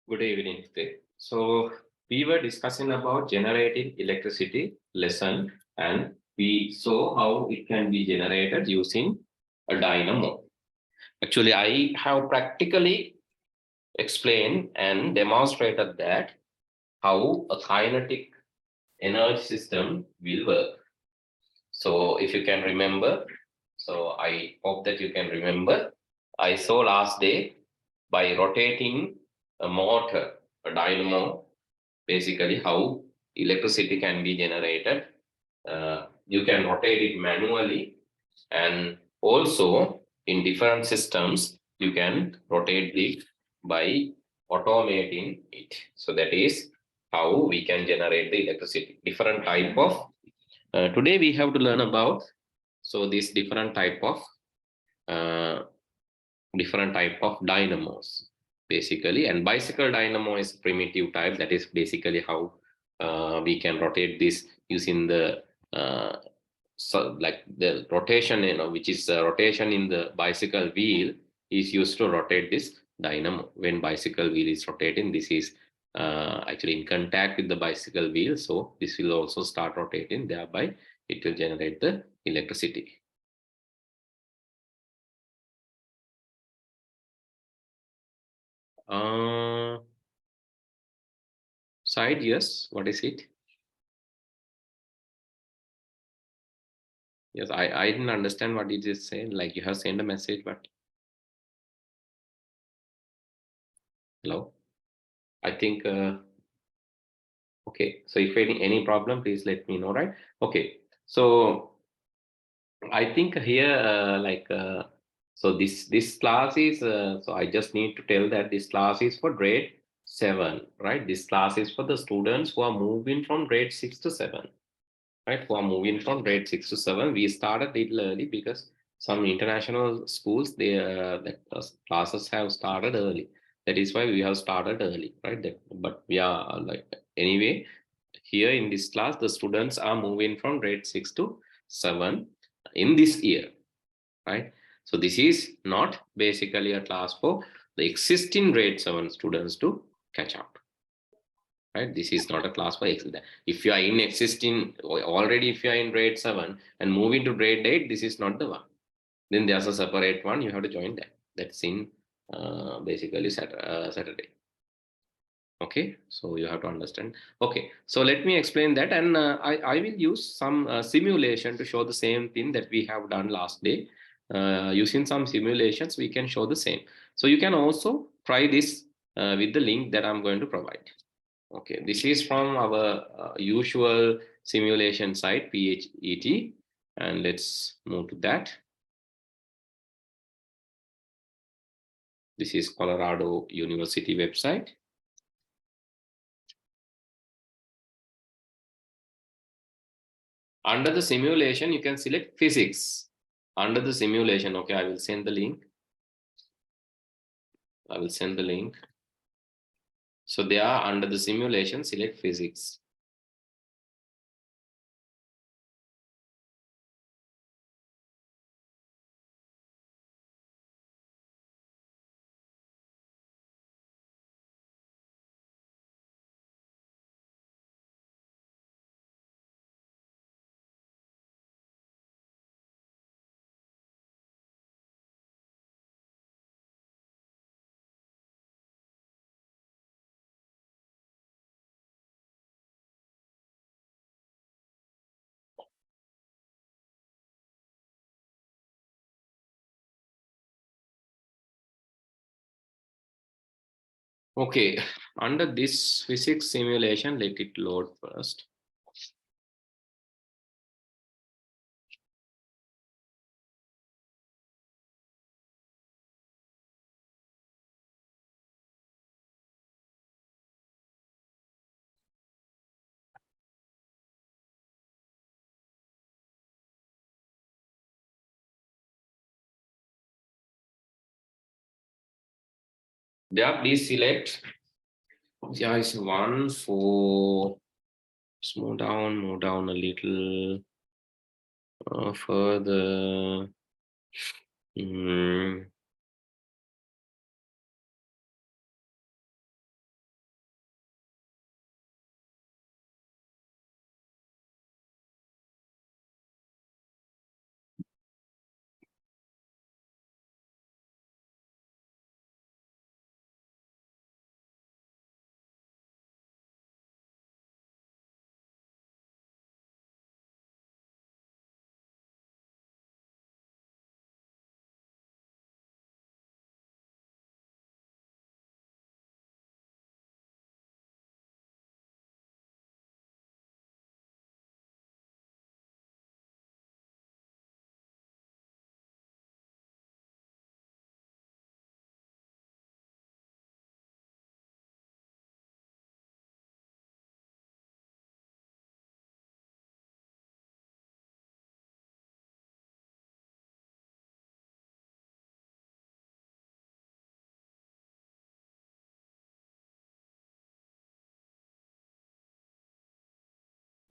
Good evening today. So we were discussing about generating electricity lesson, and we saw how it can be generated using a dynamo. Actually, I have practically explained and demonstrated that how a kinetic energy system will work. So if you can remember, so I hope that you can remember, I saw last day by rotating a motor, a dynamo, basically how electricity can be generated. You can rotate it manually, and also in different systems, you can rotate it by automating it. So that is how we can generate the electricity. Different type of, today we have to learn about, so this different type of dynamos basically, and bicycle dynamo is primitive type. That is basically how we can rotate this using the so like the rotation, which is rotation in the bicycle wheel is used to rotate this dynamo. When bicycle wheel is rotating, this is actually in contact with the bicycle wheel, so this will also start rotating, thereby it will generate the electricity. Side, yes. What is it? Yes, I didn't understand what it is saying. Like you have sent a message, but hello. I think okay. So if any problem, please let me know. Right? Okay. So I think here so this class is so I just need to tell that this class is for grade 7, right? This class is for the students who are moving from grade 6 to 7. Right, who are moving from grade 6 to 7. We started little early because some international schools, the classes have started early. That is why we have started early, right? But we are like, anyway, here in this class, the students are moving from grade 6 to 7 in this year, right? So this is not basically a class for the existing grade 7 students to catch up. Right, this is not a class for Excel. If you are in existing already, if you are in grade 7 and moving to grade 8, this is not the one. Then there's a separate one, you have to join that. That's in basically Saturday. Okay, so you have to understand. Okay, so let me explain that, and I will use some simulation to show the same thing that we have done last day. Using some simulations, we can show the same. So you can also try this with the link that I'm going to provide. Okay, this is from our usual simulation site, PHET, and let's move to that. This is Colorado University website. Under the simulation, you can select physics. Under the simulation, okay, I will send the link. I will send the link. So they are under the simulation, select physics. Okay, under this physics simulation, let it load first. There, please select. Yeah, it's 1 4. Just move down a little further.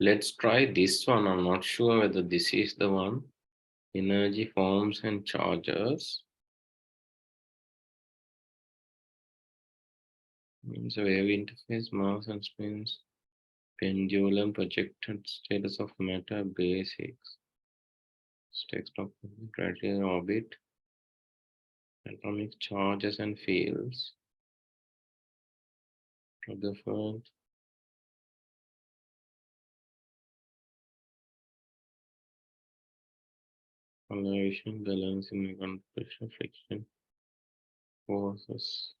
Let's try this one. I'm not sure whether this is the one. Energy forms and charges. Means a wave interface, mass and spins, pendulum, projected status of matter, basics, text of gradual orbit, atomic charges and fields, Rutherford, acceleration, balancing, compression, friction, forces.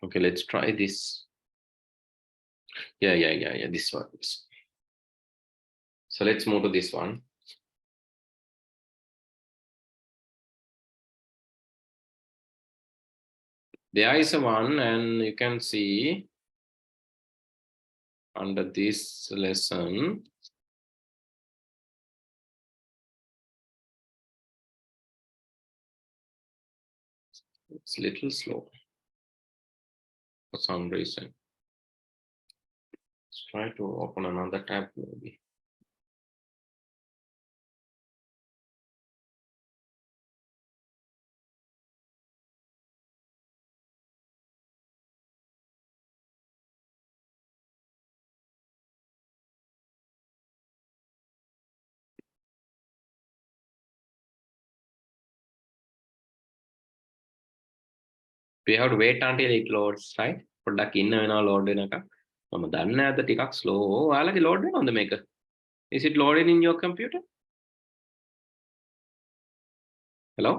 Okay, let's try this. Yeah, this one. So let's move to this one. There is a one, and you can see under this lesson, it's a little slow for some reason. Let's try to open another tab maybe. We have to wait until it loads, right? පොඩ්ඩක් ඉන්න වෙනවා load වෙනකම්. මම දන්නේ නැද්ද ටිකක් slow. ඔයාලගේ load වෙනවද මේක? Is it loading in your computer? Hello?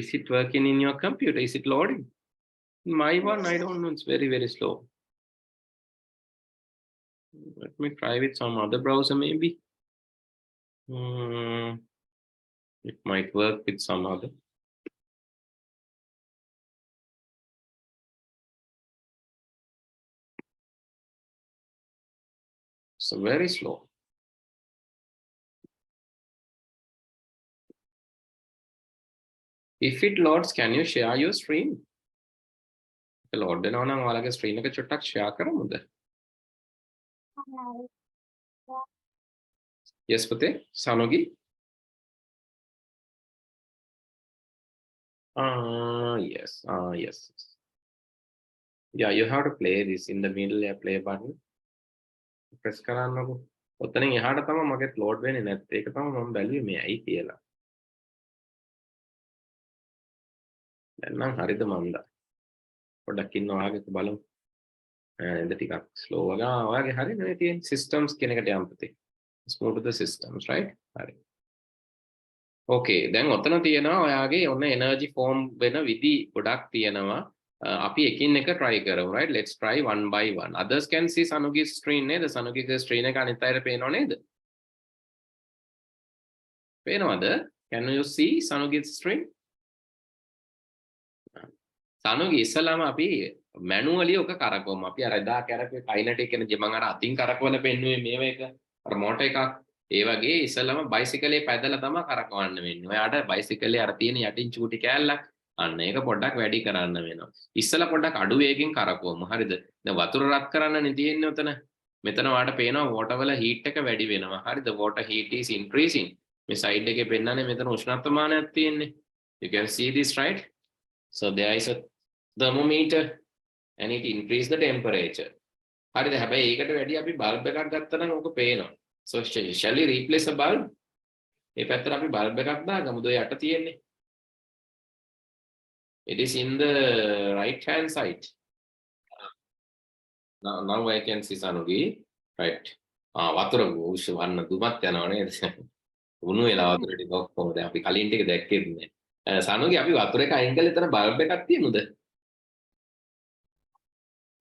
Is it working in your computer? Is it loading? My one, I don't know. It's very, very slow. Let me try with some other browser maybe. It might work with some other. So very slow. If it loads, can you share your screen? Load වෙනවා නම් ඔයාලගේ screen එක චුට්ටක් share කරමුද? Yes, පුතේ. Sanogi? Yes. Yes. Yeah, you have to play this in the middle. Play button. Press කරන්නකො. ඔතනින් එහාට තමයි මගෙත් load වෙන්නේ නැත්තේ. ඒක තමයි මම බැලුවේ මේ ඇයි කියලා. දැන් නම් හරිද මන්ද? පොඩ්ඩක් ඉන්න ඔයාගෙත් බලමු. නේද ටිකක් slow වගේ. ඔයාගේ හරි නෙවෙයි තියෙන්නේ systems කියන එකට යන්න පුතේ. Let's move to the systems, right? හරි. Okay, දැන් ඔතන තියෙනවා ඔයාගේ ඔන්න energy form වෙන විදි ගොඩක් තියෙනවා. අපි එකින් එක try කරමු, right? Let's try one by one. Others can see Sanugi's screen නේද? Sanugi's screen එක අනිත් අයට පේනව නේද? පේනවද? Can you see Sanugi's screen? Sanugi ඉස්සලාම අපි manually ඔක කරකවමු. අපි අර එදා කරපේ kinetic කියන ජෙ මම අර අතින් කරකවල පෙන්නුවේ මේව එක අර motor එකක්. ඒ වගේ ඉස්සලාම bicycle එක පැදලා තමයි කරකවන්න වෙන්නේ. ඔයාට bicycle අර තියෙන යටින් චූටි කෑල්ලක් අන්න ඒක පොඩ්ඩක් වැඩි කරන්න වෙනවා. ඉස්සලා පොඩ්ඩක් අඩු වේගෙන් කරකවමු. හරිද? දැන් වතුර රත් කරන්නනේ තියෙන්නේ උතන. මෙතන ඔයාට පේනවා water වල heat එක වැඩි වෙනවා. හරිද? Water heat is increasing. මේ side එකේ පෙන්නන්නේ මෙතන උෂ්ණත්වමානයක් තියෙන්නේ. You can see this, right? So there is a thermometer and it increase the temperature. හරිද? හැබැයි ඒකට වැඩි අපි bulb එකක් ගත්තා නම් ඕක පේනවා. So shall we replace a bulb? මේ පැත්තට අපි bulb එකක් දාගමුද ඔය යට තියෙන්නේ? It is in the right hand side. Now I can see Sanugi, right? වතුර උෂ්‍ය වන්න දුමත් යනවා නේද? උණු වෙලා වතුර ටික ඔක්කොම දැන් අපි කලින් ටික දැක්කේ නෑ. Sanugi අපි වතුර එක අයින් කළේ එතන බල්බ් එකක් තියෙනුද?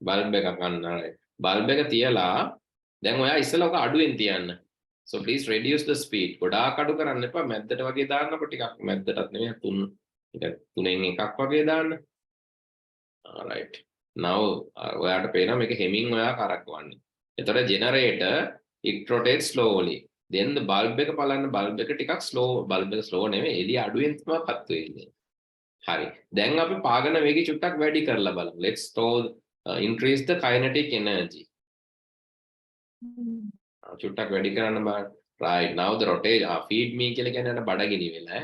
බල්බ් එකක් ගන්න. බල්බ් එක තියලා දැන් ඔයා ඉස්සෙල්ලා ඔක අඩුවෙන් තියන්න. So please reduce the speed. ගොඩාක් අඩු කරන්න එපා. මැද්දට වගේ දාන්නකො ටිකක්. මැද්දටත් නෙමෙයි තුනෙන් එකක් වගේ දාන්න. All right. Now ඔයාට පේනවා මේක හෙමින් ඔයා කරකවන්නේ. එතකොට generator it rotates slowly. Then the bulb එක බලන්න bulb එක ටිකක් slow. bulb එක slow නෙමෙයි එළිය අඩුවෙන් තමයි පත් වෙන්නේ. හරි. දැන් අපි පාගන වේගය චුට්ටක් වැඩි කරලා බලමු. Let's throw increase the kinetic energy. චුට්ටක් වැඩි කරන්න බලන්න. Right, now the rotate feed me කියලා කියන්නේ අර බඩගිනි වෙලා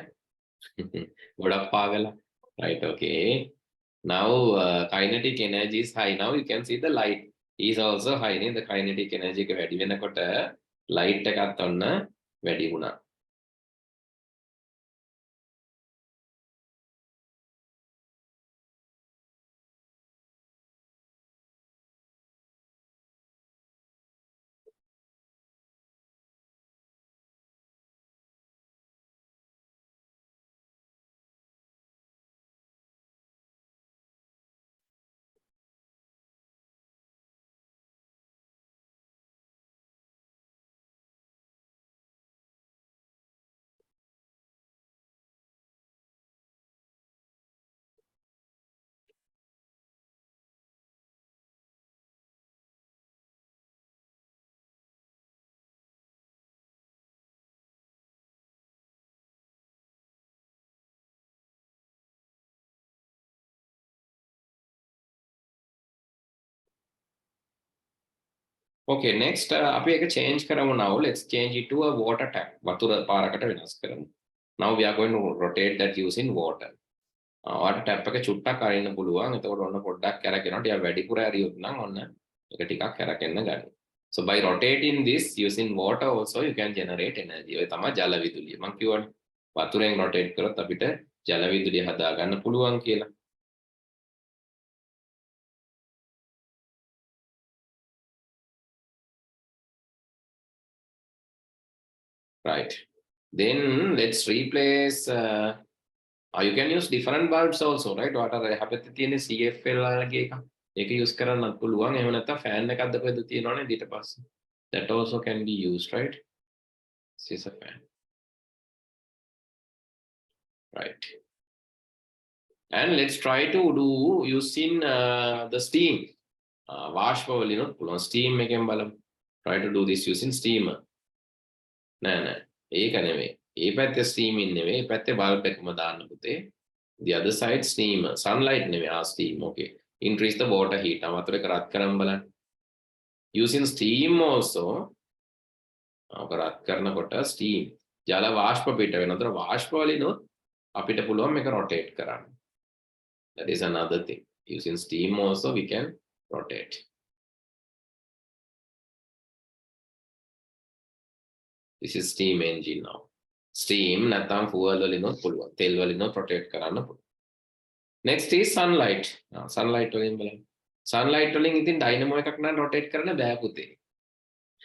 ගොඩක් පාගලා. Right, okay. Now kinetic energy is high. Now you can see the light is also high. The kinetic energy එක වැඩි වෙනකොට light එකත් ඔන්න වැඩි වුණා. Okay, next අපි එක change කරමු now. Let's change it to a water tap. වතුර පාරකට වෙනස් කරමු. Now we are going to rotate that using water. water tap එක චුට්ටක් අරින්න පුළුවන්. එතකොට ඔන්න පොඩ්ඩක් කරකිනවා. ටිකක් වැඩිපුර ඇරියොත් නම් ඔන්න එක ටිකක් කරකෙන්න ගන්න. So by rotating this using water also you can generate energy. ඔය තමයි ජල විදුලිය. මම කියවනේ වතුරෙන් rotate කරොත් අපිට ජල විදුලිය හදා ගන්න පුළුවන් කියලා. Right. Then let's replace. You can use different bulbs also, right? What are හැපෙත්තේ තියෙන CFL වගේ එක. ඒක use කරන්නත් පුළුවන්. එහෙම නැත්නම් fan එකක් දාපෙද්ද තියෙනවනේ ඊට පස්සේ. That also can be used, right? This is a fan. Right. And let's try to do using the steam. වාෂ්ප වලින් පුළුවන් steam එකෙන් බලමු. Try to do this using steamer. නෑ ඒක නෙවෙයි. ඒ පැත්තේ steaming නෙවෙයි. ඒ පැත්තේ bulb එකම දාන්න පුතේ. The other side steamer. Sunlight නෙවෙයි. steam. Okay. Increase the water heat. වතුර එක රත් කරන් බලන්න. Using steam also රත් කරනකොට steam ජල වාෂ්ප පිට වෙනතර වාෂ්ප වලින් අපිට පුළුවන් මේක rotate කරන්න. That is another thing. Using steam also we can rotate. This is steam engine now. Steam නැත්නම් fuel වලිනොත් පුළුවන්. තෙල් වලිනොත් rotate කරන්න පුළුවන්. Next is sunlight. Sunlight වලින් බලන්න. Sunlight වලින් ඉතින් dynamo එකක් නම් rotate කරන්න බෑ පුතේ.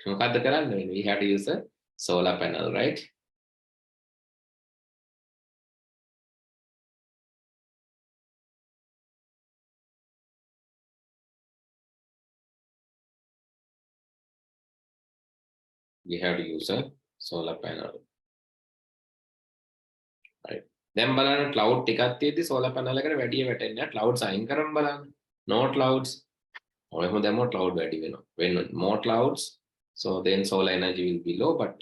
මොකද්ද කරන්න වෙන්නේ? We have to use a solar panel, right? We have to use a solar panel. Right. Then බලන්න cloud ටිකක් තියෙද්දි solar panel එකට වැඩිය වැටෙන්නේ නැහැ. Clouds අයින් කරන් බලන්න. No clouds. ඔය එහෙම දැම්මොත් cloud වැඩි වෙනවා. When more clouds, so then solar energy will be low, but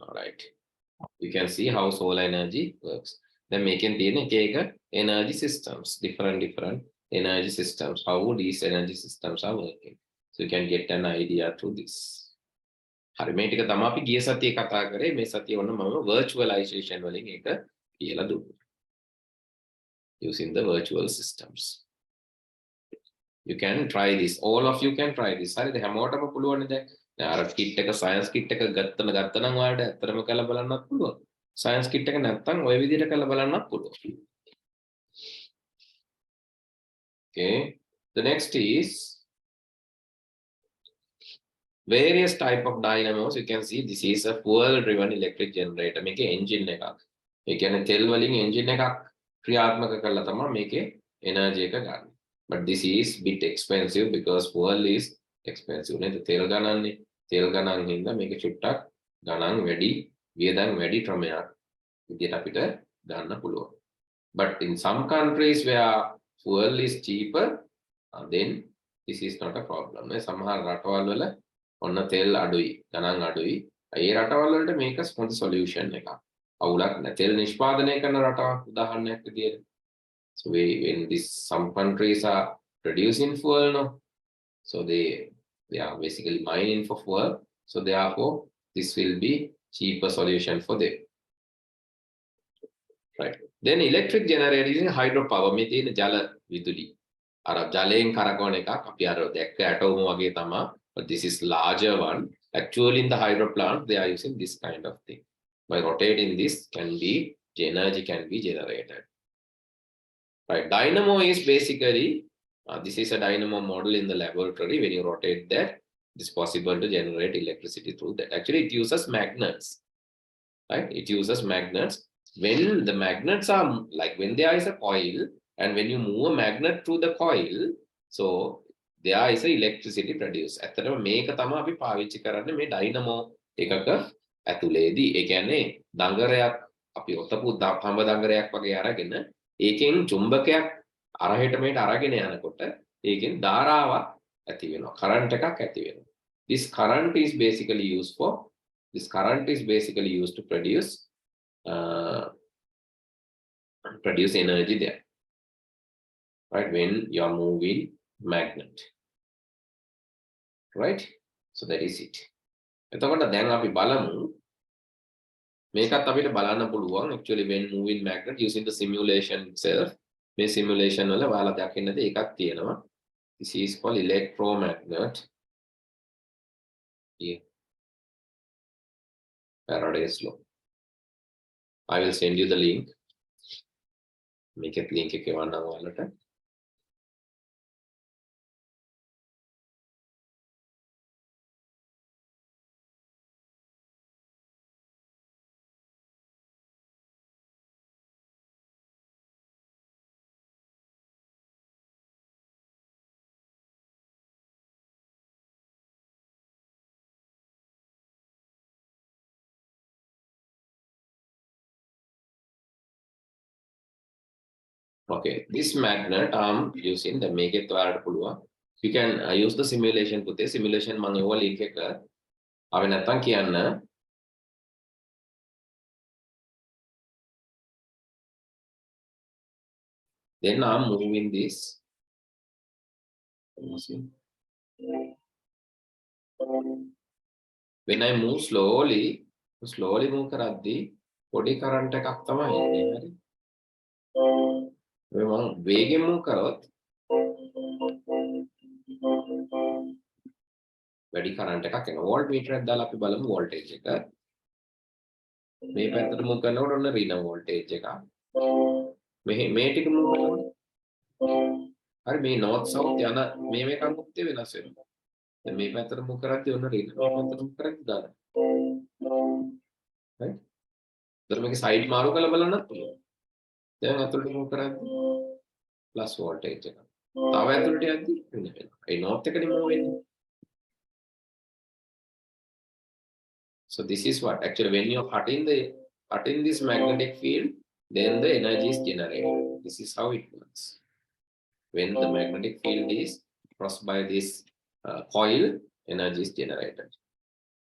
all right. You can see how solar energy works. Then මේකෙන් තියෙන එක එක energy systems, different energy systems, how these energy systems are working. So you can get an idea through this. හරි මේ ටික තමයි අපි ගිය සතියේ කතා කරේ. මේ සතියේ වුණ මම virtualization වලින් එක කියලා දුන්නා. Using the virtual systems. You can try this. All of you can try this. හරිද? හැමෝටම පුළුවන් නේද? අර kit එක science kit එක ගත්තනම් ඔයාලට ඇත්තටම කරලා බලන්නත් පුළුවන්. Science kit එක නැත්තම් ওই විදිහට කරලා බලන්නත් පුළුවන්. Okay. The next is various type of dynamos. You can see this is a fuel driven electric generator. මේකේ engine එකක්. ඒ කියන්නේ තෙල් වලින් engine එකක් ක්‍රියාත්මක කරලා තමයි මේකේ energy එක ගන්න. But this is bit expensive because fuel is expensive. නේද? තෙල් ගණන්නේ. තෙල් ගණන් හින්දා මේක චුට්ටක් ගණන් වැඩි, වියදම් වැඩි ක්‍රමයක් විදිහට අපිට ගන්න පුළුවන්. But in some countries where fuel is cheaper, then this is not a problem. සමහර රටවල් වල ඔන්න තෙල් අඩුයි, ගණන් අඩුයි. ඒ රටවල් වලට මේක හොඳ solution එකක්. අවුලක් නැහැ. තෙල් නිෂ්පාදනය කරන රටක් උදාහරණයක් විදියට. So when some countries are producing fuel, no, so they are basically mining for fuel. So therefore, this will be cheaper solution for them. Right. Then electric generator is hydropower. මේ තියෙන ජල විදුලි. අර ජලයෙන් කරකවන එකක් අපි අර දැක්ක ඇටෝම වගේ තමයි. But this is larger one. Actually in the hydro plant they are using this kind of thing. By rotating this energy can be generated. Right. Dynamo is basically this is a dynamo model in the laboratory. When you rotate that, it's possible to generate electricity through that. Actually, it uses magnets. Right? It uses magnets. When the magnets are like when there is a coil, and when you move a magnet through the coil, so there is a electricity produced. ඇත්තටම මේක තමයි අපි පාවිච්චි කරන්නේ මේ dynamo එකක ඇතුලේදී. ඒ කියන්නේ දඟරයක් අපි ඔතපු කඹ දඟරයක් වගේ අරගෙන ඒකෙන් චුම්බකයක් අරහෙට මෙහෙට අරගෙන යනකොට ඒකෙන් ධාරාවක් ඇති වෙනවා. කරන්ට් එකක් ඇති වෙනවා. This current is basically used to produce energy there, right? When you are moving magnet, right? So that is it. එතකොට දැන් අපි බලමු මේකත් අපිට බලන්න පුළුවන් actually when moving magnet using the simulation itself. මේ simulation වල ඔයාලා දකින්නද එකක් තියෙනවා. This is called electromagnet. Here, Faraday's law. I will send you the link. Make it link එක එවන්නම් ඔයාලට. Okay, this magnet I'm using the make it ඔයාලට පුළුවන්. You can use the simulation පුතේ. Simulation මම ඒව link එක ආවේ නැත්තම් කියන්න. Then I'm moving this. When I move slowly move කරද්දී පොඩි current එකක් තමයි එන්නේ. හරි. මම වේගෙන් move කරොත් වැඩි current එකක් එනවා. වෝල්ට් මීටරයක් දාලා අපි බලමු voltage එක. මේ පැත්තට move කරනකොට ඔන්න ඍණ voltage එකක්. මේ ටික move කරනකොට හරි මේ north south යන මේ කන්කුත්තේ වෙනස් වෙනවා. දැන් මේ පැත්තට move කරද්දී ඔන්න ඍණ මේ පැත්තට move කරද්දී දාලා. right? දැන් මේකේ side මාරු කරලා බලන්නත් පුළුවන්. දැන් අතුලට move කරද්දී plus voltage එක. තව ඇතුලට යද්දී ඍණ වෙනවා. ඒ north එකනේ move වෙන්නේ. So this is what actually when you're cutting this magnetic field, then the energy is generated. This is how it works. When the magnetic field is crossed by this coil, energy is generated.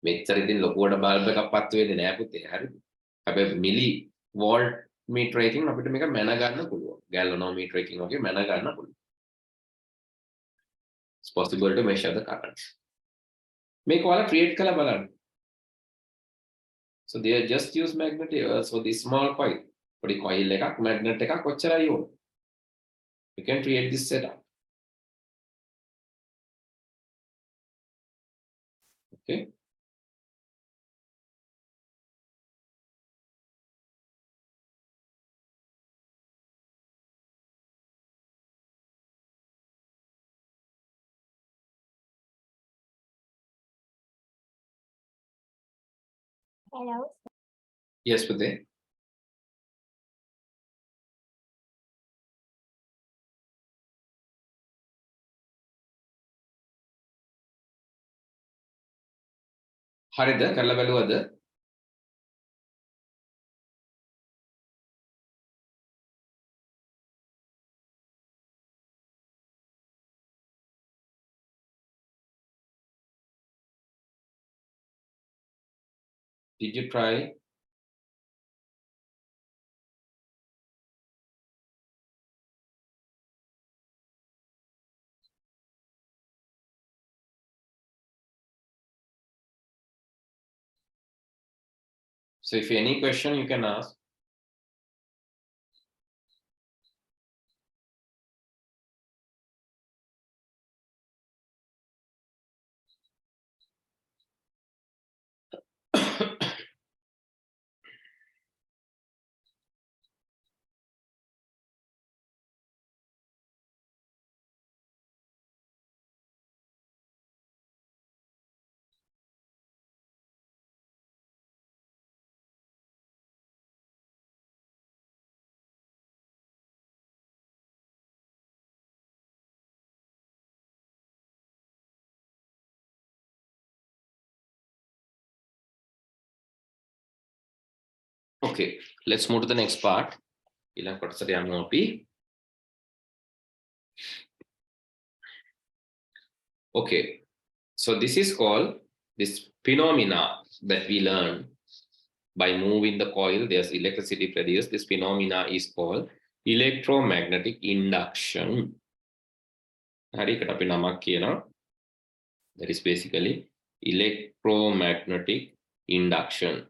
මෙච්චර ඉතින් ලොකුවට bulb එකක් පත්තු වෙන්නේ නැහැ පුතේ. හරිද? හැබැයි මිලි වෝල්ට් මීටර එකකින් අපිට මේක මැන ගන්න පුළුවන්. ගැලනෝමීටර එකකින් වගේ මැන ගන්න පුළුවන්. It's possible to measure the current. මේක ඔයාලා ක්‍රියේට් කරලා බලන්න. So they just use magnet. So this small coil, podi coil එකක් magnet එකක් ඔච්චරයි ඕන. You can create this setup. Okay. Hello. Yes, Pute. හරිද? කරලා බලුවද? Did you try? So if any question you can ask. Okay, let's move to the next part. Okay, so this is called this phenomena that we learn by moving the coil. There's electricity produced. This phenomena is called electromagnetic induction. That is basically electromagnetic induction.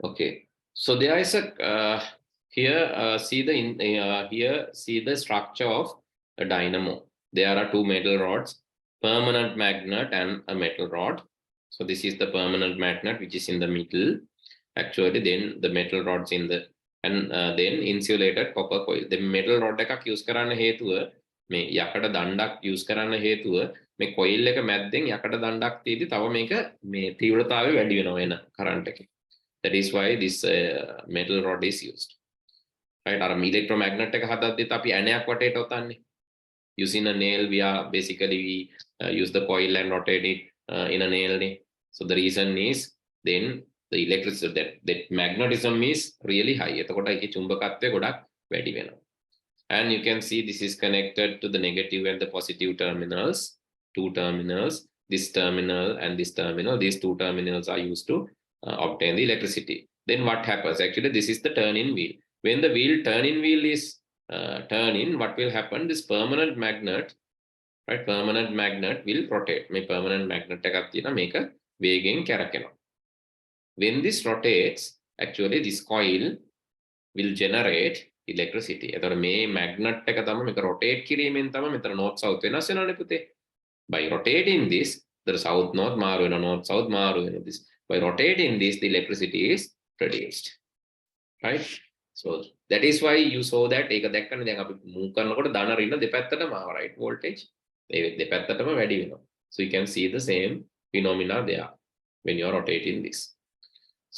Okay, so there is a here see the structure of a dynamo. There are two metal rods, permanent magnet and a metal rod. So this is the permanent magnet which is in the middle. Actually, then the metal rods in the and then insulated copper coil. The metal rod එකක් use කරන්න හේතුව මේ යකඩ දණ්ඩක් use කරන්න හේතුව මේ coil එක මැද්දෙන් යකඩ දණ්ඩක් තියෙදි තව මේක මේ තීව්‍රතාවය වැඩි වෙනවා එන current එකේ. That is why this metal rod is used. Right? අර electromagnet එක හදද්දිත් අපි ඇණයක් වටේට ඔතන්නේ. Using a nail, we use the coil and rotate it in a nail. So the reason is then the electricity that magnetism is really high. And you can see this is connected to the negative and the positive terminals, two terminals, this terminal and this terminal. These two terminals are used to obtain the electricity. Then what happens? Actually, this is the turn-in wheel. When the turn-in wheel is turn-in, what will happen? This permanent magnet, right? Permanent magnet will rotate. My permanent magnet make a වේගෙන් කැරකෙනවා. When this rotates, actually this coil will generate electricity. එතකොට මේ magnet එක තමයි මේක rotate කිරීමෙන් තමයි මෙතන north south වෙනස් වෙනවනේ පුතේ. By rotating this, the south north මාරු වෙනවා, north south මාරු වෙනවා. This by rotating this, the electricity is produced. Right? So that is why you saw that ඒක දැක්කනේ දැන් අපි move කරනකොට ධන ඍණ දෙපැත්තටම ආව right voltage. ඒ දෙපැත්තටම වැඩි වෙනවා. So you can see the same phenomena there when you are rotating this.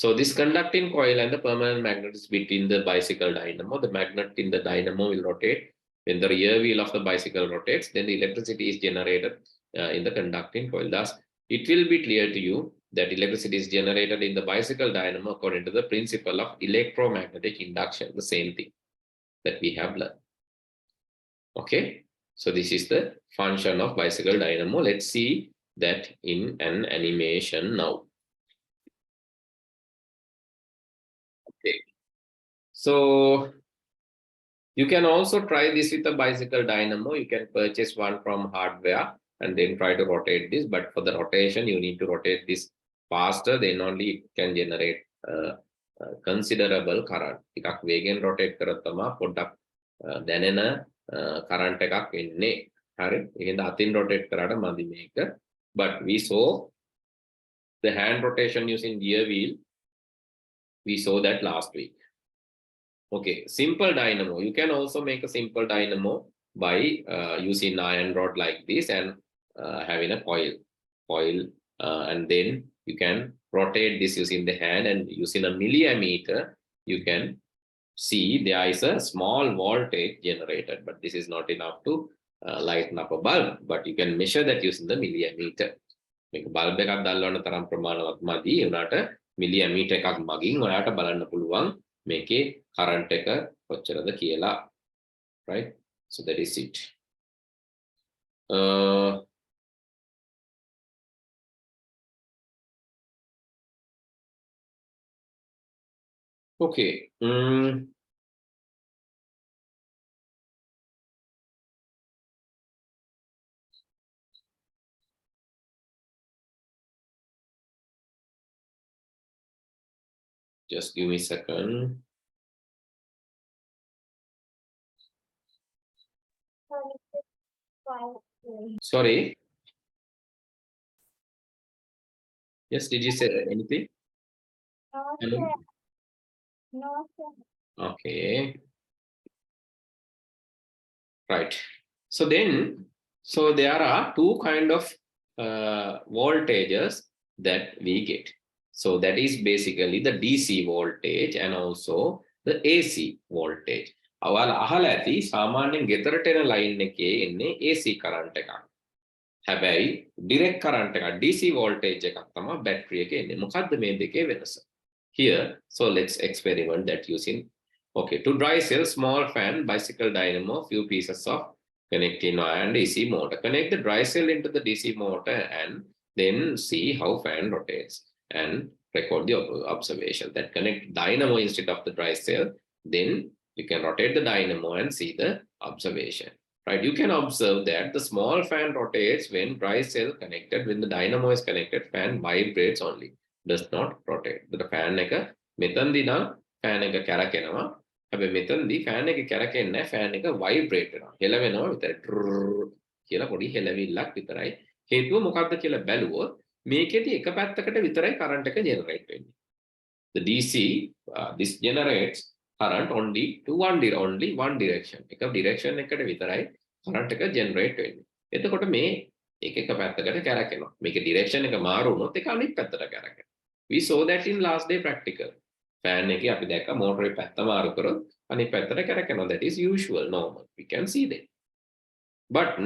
So this conducting coil and the permanent magnet is between the bicycle dynamo. The magnet in the dynamo will rotate. When the rear wheel of the bicycle rotates, then the electricity is generated in the conducting coil. Thus, it will be clear to you that electricity is generated in the bicycle dynamo according to the principle of electromagnetic induction, the same thing that we have learned. Okay, so this is the function of bicycle dynamo. Let's see that in an animation now. Okay, so you can also try this with a bicycle dynamo. You can purchase one from hardware and then try to rotate this, but for the rotation you need to rotate this faster, then only it can generate considerable current. එකක් වේගෙන් rotate කරොත් තමයි පොඩ්ඩක් දැනෙන current එකක් එන්නේ. හරි. එහෙනම් අතින් rotate කරාට මදි මේක. But we saw the hand rotation using gear wheel. We saw that last week. Okay, simple dynamo. You can also make a simple dynamo by using iron rod like this and having a coil, and then you can rotate this using the hand, and using a milliammeter you can see there is a small voltage generated, but this is not enough to lighten up a bulb, but you can measure that using the milliammeter. මේක bulb එකක් දැල්වන්න තරම් ප්‍රමාණවත් මදි. ඒ උනාට milliammeter එකක් මගින් ඔයාලට බලන්න පුළුවන් මේකේ current එක කොච්චරද කියලා. Right? So that is it. Okay. Just give me a second. Sorry. Yes, did you say anything? No, Hello? sir. No, sir. Okay. Right. So then, so there are two kind of voltages that we get. So that is basically the DC voltage and also the AC voltage. අවල් අහලා ඇති සාමාන්‍යයෙන් ගෙදරට එන line එකේ එන්නේ AC current එකක්. හැබැයි direct current එකක් DC voltage එකක් තමයි බැටරි එකේ එන්නේ. මොකද්ද මේ දෙකේ වෙනස? Here, so let's experiment that using. Okay, to dry cell, small fan, bicycle dynamo, few pieces of connecting wire and DC motor. Connect the dry cell into the DC motor and then see how fan rotates and record the observation. That connect dynamo instead of the dry cell, then you can rotate the dynamo and see the observation. Right, you can observe that the small fan rotates when dry cell connected. When the dynamo is connected, fan vibrates only, does not rotate. The fan එක මෙතනදී නම් fan එක කැරකෙනවා. හැබැයි මෙතනදී fan එක කැරකෙන්නේ නැහැ. fan එක vibrate වෙනවා. හෙලවෙනවා විතරයි. කියලා පොඩි හෙලවිල්ලක් විතරයි. හේතුව මොකක්ද කියලා බැලුවොත් මේකෙදි එක පැත්තකට විතරයි current එක generate වෙන්නේ. The DC, this generates current only to only one direction. එක direction එකට විතරයි current එක generate වෙන්නේ. එතකොට මේ එක පැත්තකට කැරකෙනවා. මේක direction එක මාරු වුණොත් ඒක අනිත් පැත්තට කැරකෙනවා. We saw that in last day practical. Fan එකේ අපි දැක්ක motor එක පැත්ත මාරු කරොත් අනිත් පැත්තට කැරකෙනවා. That is usual, normal. We can see that. But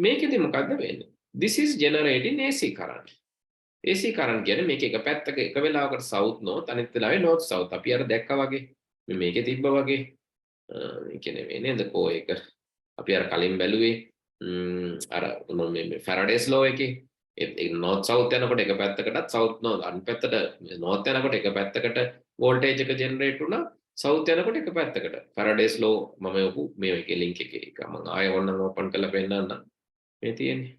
මේකෙදි මොකද්ද වෙන්නේ? This is generating AC current. AC current කියන්නේ මේක එක පැත්තක එක වෙලාවකට south north අනිත් වෙලාවේ north south. අපි අර දැක්කා වගේ මේකේ තිබ්බා වගේ ඒක නෙවෙයි නේද කෝ එක අපි අර කලින් බැලුවේ අර මේ Faraday's law එකේ ඒ north south යනකොට එක පැත්තකටත් south north අනිත් පැත්තට north යනකොට එක පැත්තකට voltage එක generate වුණා south යනකොට එක පැත්තකට Faraday's law මම යපු මේ එකේ link එකේ එක මම ආයෙ ඕනනම් open කරලා පෙන්නන්නම් මේ තියෙන්නේ.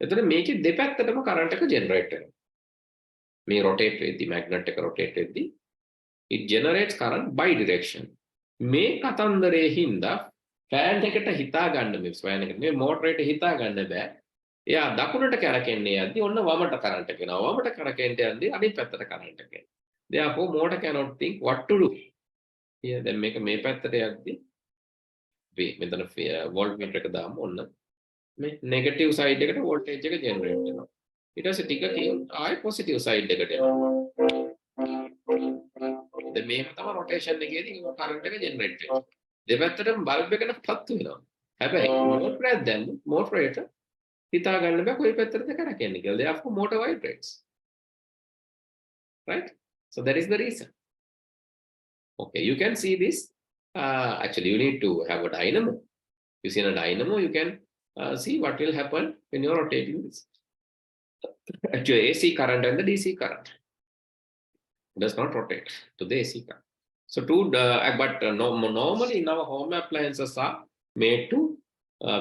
එතකොට මේකේ දෙපැත්තටම current එක generate වෙනවා. මේ rotate වෙද්දි magnet එක rotate වෙද්දි it generates current by direction. මේ කතන්දරේ හින්දා fan එකට හිතා ගන්න මේ fan එකට මේ motor එකට හිතා ගන්න බෑ. එයා දකුණට කැරකෙන්නේ යද්දි ඔන්න වමට current එක එනවා. වමට කැරකෙන්න යද්දි අනිත් පැත්තට current එක එනවා. Therefore motor cannot think what to do. Here දැන් මේක මේ පැත්තට යද්දි මෙතන voltmeter එක දාමු ඔන්න මේ negative side එකට voltage එක generate වෙනවා. ඊට පස්සේ ටිකකින් ආයෙ positive side එකට එනවා. දැන් මේක තමයි rotation එකේදී current එක generate වෙන්නේ. දෙපැත්තටම bulb එකට පත්තු වෙනවා. හැබැයි motor එක දැන් motor එකට හිතා ගන්න බෑ කොයි පැත්තටද කරකෙන්නේ කියලා. Therefore motor vibrates. Right? So that is the reason. Okay, you can see this. Actually, you need to have a dynamo. You see in a dynamo, you can see what will happen when you're rotating this. Actually, AC current and the DC current does not rotate to the AC current. So normally in our home appliances are made to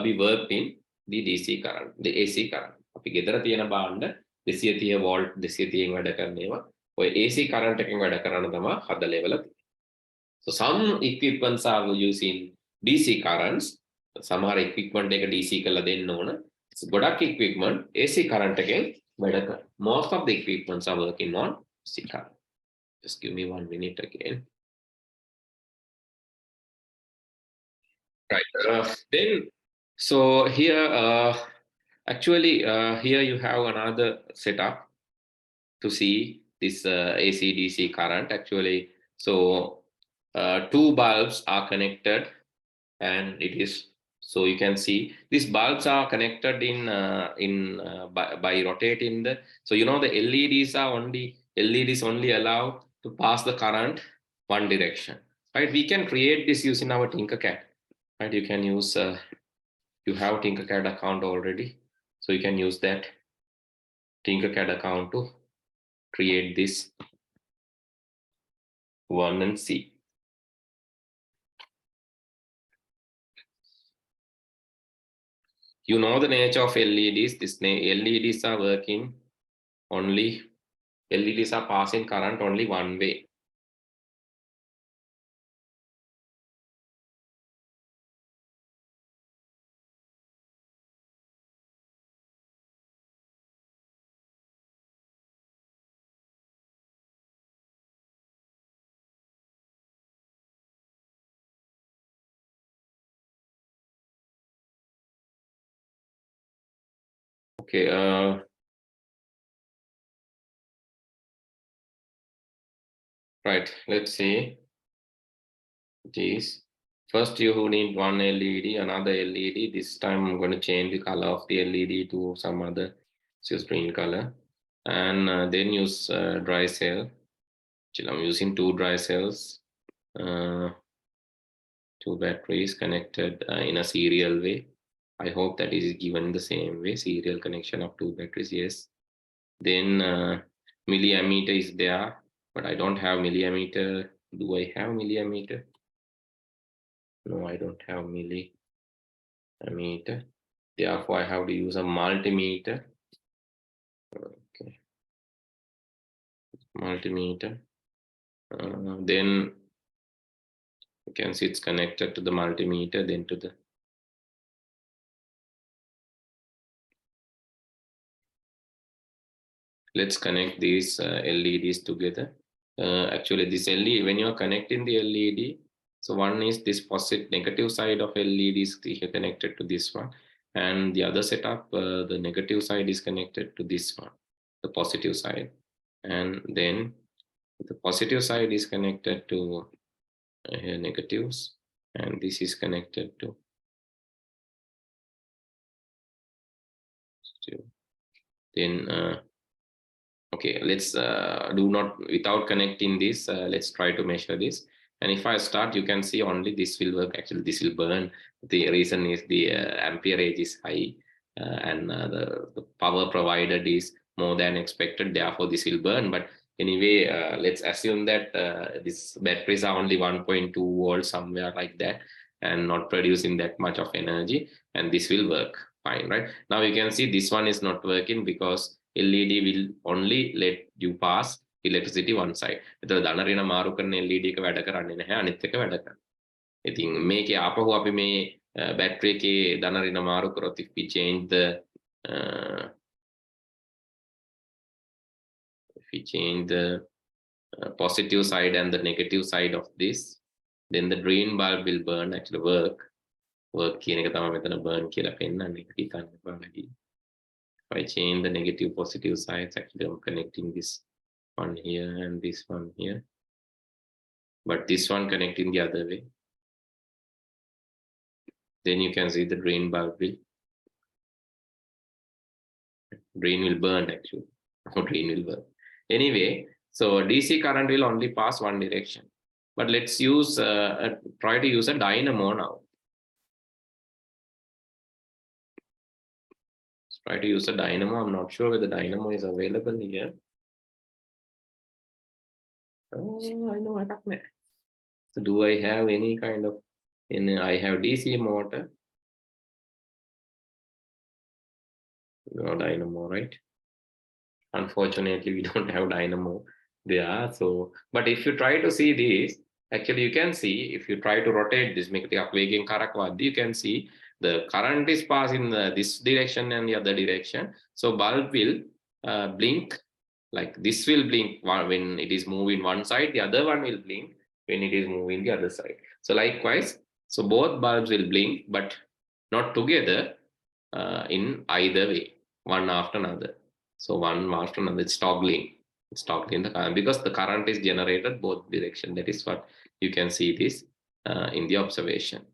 be worked in the DC current, the AC current. අපි ගෙදර තියෙන භාණ්ඩ 230 volt 230 වැඩ කරනේවා. ඔය AC current එකෙන් වැඩ කරන තමයි හදලා level තියෙන්නේ. So some equipments are using DC currents. සමහර equipment එක DC කරලා දෙන්න ඕන. ගොඩක් equipment AC current එකෙන් වැඩ කරනවා. Most of the equipments are working on AC current. Just give me 1 minute again. Right. Then, so here, actually, here you have another setup to see this AC DC current. Actually, so two bulbs are connected, and it is so you can see these bulbs are connected by rotating the. So you know the LEDs only allowed to pass the current one direction. Right? We can create this using our Tinkercad. Right? You can use you have Tinkercad account already, so you can use that Tinkercad account to create this 1 and C. You know the nature of LEDs. LEDs are working only, LEDs are passing current only one way. Okay, right, let's see this. First you need one LED, another LED. This time I'm going to change the color of the LED to some other green color. And then use dry cell. I'm using 2 dry cells, 2 batteries connected in a serial way. I hope that is given the same way, serial connection of 2 batteries, yes. Then milliammeter is there, but I don't have milliammeter. Do I have milliammeter? No, I don't have milliammeter. Therefore, I have to use a multimeter. Okay, multimeter. Then you can see it's connected to the multimeter, then to the let's connect these LEDs together. Actually, this LED, when you are connecting the LED, so one is this positive negative side of LEDs connected to this one, and the other setup, the negative side is connected to this one, the positive side, and then the positive side is connected to here negatives, and this is connected to then okay, let's do not without connecting this, let's try to measure this. And if I start, you can see only this will work. Actually, this will burn. The reason is the amperage is high and the power provided is more than expected. Therefore, this will burn. But anyway, let's assume that these batteries are only 1.2 volts, somewhere like that, and not producing that much of energy. And this will work fine, right? Now you can see this one is not working because LED will only let you pass electricity one side. එතකොට ධන ඍණ මාරු කරන LED එක වැඩ කරන්නේ නැහැ, අනිත් එක වැඩ කරනවා. ඉතින් මේකේ ආපහු අපි මේ බැටරි එකේ ධන ඍණ මාරු කරොත් if we change the positive side and the negative side of this, then the green bulb will burn, actually work කියන එක තමයි මෙතන burn කියලා පෙන්නන්නේ. ඒක හිතන්න බලන්න. If I change the negative positive sides, actually I'm connecting this one here and this one here, but this one connecting the other way, then you can see the green bulb will burn actually. Green will burn anyway. So DC current will only pass one direction, but let's use try to use a dynamo now. Try to use a dynamo. I'm not sure whether dynamo is available here. Oh, I know I got it. So do I have any kind of I have DC motor. No dynamo, right? Unfortunately, we don't have dynamo there. So, but if you try to see this, actually you can see if you try to rotate this, make it වේගෙන් කරකවද්දී, you can see the current is passing this direction and the other direction. So bulb will blink, like this will blink when it is moving one side, the other one will blink when it is moving the other side. So likewise, so both bulbs will blink, but not together in either way, one after another. So one after another, it's toggling the current because the current is generated both direction. That is what you can see this in the observation.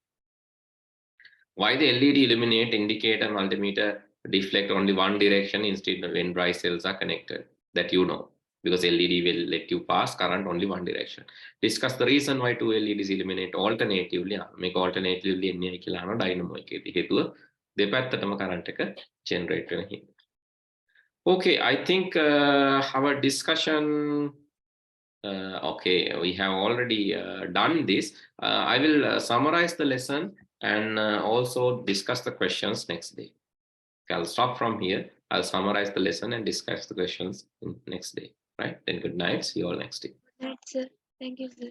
Why the LED illuminate, indicator, multimeter deflect only one direction instead of when dry cells are connected? That you know, because LED will let you pass current only one direction. Discuss the reason why 2 LEDs illuminate alternatively. Make alternatively එන්නේ කියලා අහන dynamo එකේදී. හේතුව දෙපැත්තටම current එක generate වෙන හින්දා. Okay, I think our discussion Okay, we have already done this. I will summarize the lesson and also discuss the questions next day. Okay, I'll stop from here. I'll summarize the lesson and discuss the questions next day. Right? Then good night. See you all next day. Right, sir. Thank you, sir.